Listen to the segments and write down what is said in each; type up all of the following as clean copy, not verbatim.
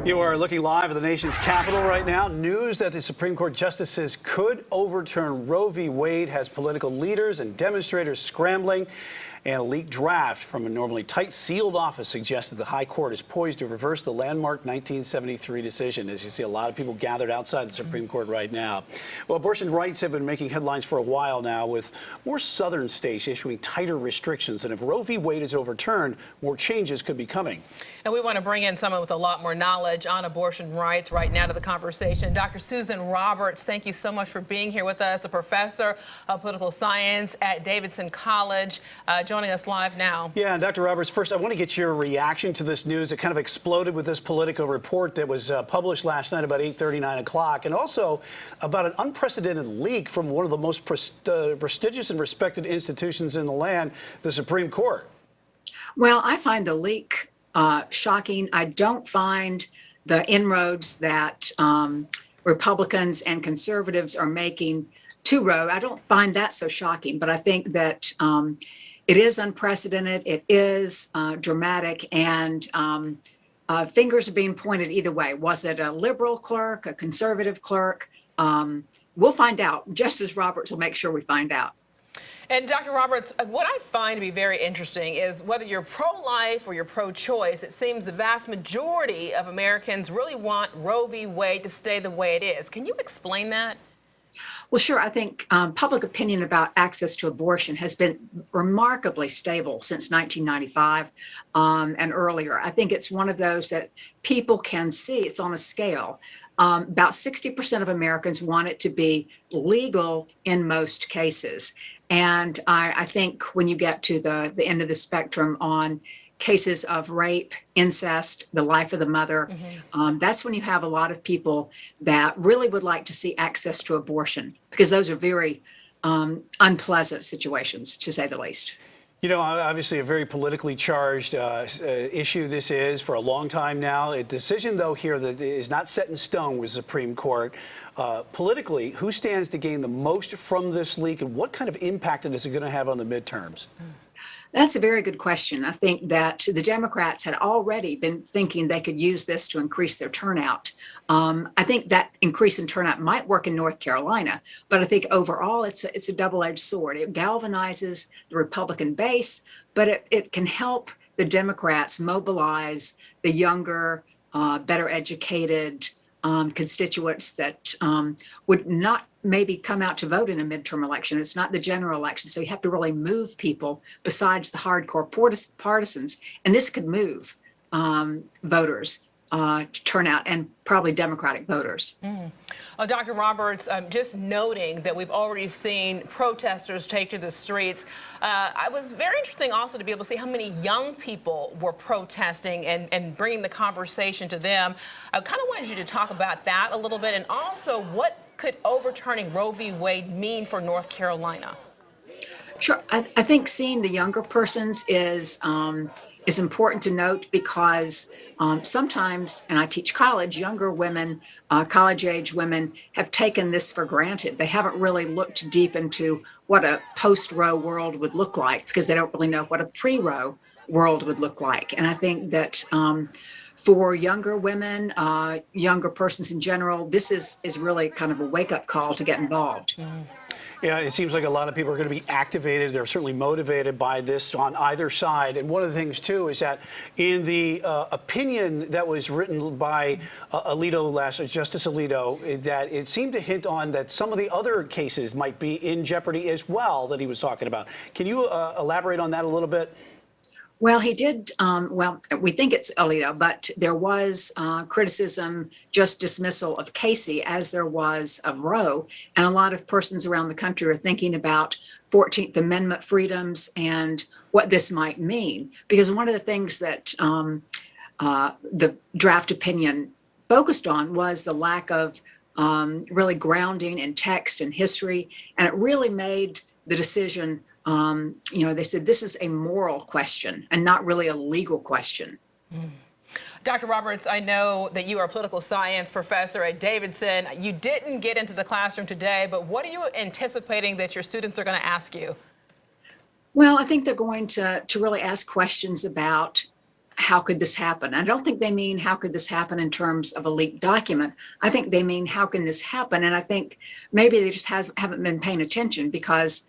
You are looking live at the nation's capital right now. News that the Supreme Court justices could overturn Roe v. Wade has political leaders and demonstrators scrambling. And a leaked draft from a normally tight sealed office suggests that the High Court is poised to reverse the landmark 1973 decision. As you see, a lot of people gathered outside the Supreme Court right now. Well, abortion rights have been making headlines for a while now, with more southern states issuing tighter restrictions. And if Roe v. Wade is overturned, more changes could be coming. And we want to bring in someone with a lot more knowledge on abortion rights right now to the conversation. Dr. Susan Roberts, thank you so much for being here with us, a professor of political science at Davidson College, joining us live now. Yeah, and Dr. Roberts, first, I want to get your reaction to this news. It kind of exploded with this Politico report that was published last night about 8:30, 9 o'clock, and also about an unprecedented leak from one of the most prestigious and respected institutions in the land, the Supreme Court. Well, I find the leak shocking. I don't find the inroads that Republicans and conservatives are making to Roe. I don't find that so shocking, but I think that it is unprecedented. It is dramatic, and fingers are being pointed either way. Was it a liberal clerk, a conservative clerk? We'll find out. Justice Roberts will make sure we find out. And Dr. Roberts, what I find to be very interesting is whether you're pro-life or you're pro-choice, it seems the vast majority of Americans really want Roe v. Wade to stay the way it is. Can you explain that? Well, sure. I think public opinion about access to abortion has been remarkably stable since 1995 and earlier. I think it's one of those that people can see. It's on a scale. About 60% of Americans want it to be legal in most cases. And I think when you get to the end of the spectrum on cases of rape, incest, the life of the mother, that's when you have a lot of people that really would like to see access to abortion, because those are very unpleasant situations, to say the least. You know, obviously a very politically charged issue this is for a long time now. A decision, though, here that is not set in stone with the Supreme Court. Politically, who stands to gain the most from this leak, and what kind of impact is it going to have on the midterms? That's a very good question. I think that the Democrats had already been thinking they could use this to increase their turnout. I think that increase in turnout might work in North Carolina, but I think overall it's a double-edged sword. It galvanizes the Republican base, but it can help the Democrats mobilize the younger, better educated constituents that would not maybe come out to vote in a midterm election. It's not the general election. So you have to really move people besides the hardcore partisans. And this could move voters to turn out, and probably Democratic voters. Dr. Roberts, just noting that we've already seen protesters take to the streets. It was very interesting also to be able to see how many young people were protesting and bringing the conversation to them. I kind of wanted you to talk about that a little bit, and also what could overturning Roe v. Wade mean for North Carolina? Sure. I think seeing the younger persons is important to note, because sometimes, and I teach college, younger women, college-age women have taken this for granted. They haven't really looked deep into what a post-Roe world would look like, because they don't really know what a pre-Roe world would look like. And I think that for younger women, younger persons in general, this is really kind of a wake-up call to get involved. Yeah, it seems like a lot of people are going to be activated. They're certainly motivated by this on either side. And one of the things, too, is that in the opinion that was written by Justice Alito, that it seemed to hint on that some of the other cases might be in jeopardy as well that he was talking about. Can you elaborate on that a little bit? Well, he did. Well, we think it's Alito, but there was criticism, just dismissal of Casey, as there was of Roe. And a lot of persons around the country are thinking about 14th Amendment freedoms and what this might mean. Because one of the things that the draft opinion focused on was the lack of really grounding in text and history. And it really made the decision, they said this is a moral question and not really a legal question. Dr. Roberts, I know that you are a political science professor at Davidson. You didn't get into the classroom today, but what are you anticipating that your students are going to ask you? Well, I think they're going to really ask questions about how could this happen? I don't think they mean how could this happen in terms of a leaked document. I think they mean how can this happen? And I think maybe they just haven't been paying attention, because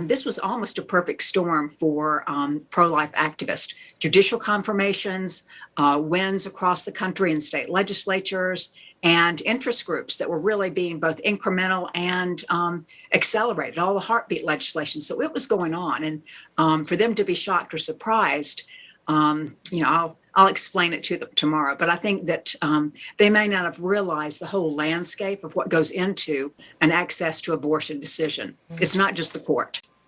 this was almost a perfect storm for pro-life activists. Judicial confirmations, wins across the country in state legislatures, and interest groups that were really being both incremental and accelerated, all the heartbeat legislation. So it was going on. And for them to be shocked or surprised, I'll explain it to them tomorrow. But I think that they may not have realized the whole landscape of what goes into an access to abortion decision. It's not just the court.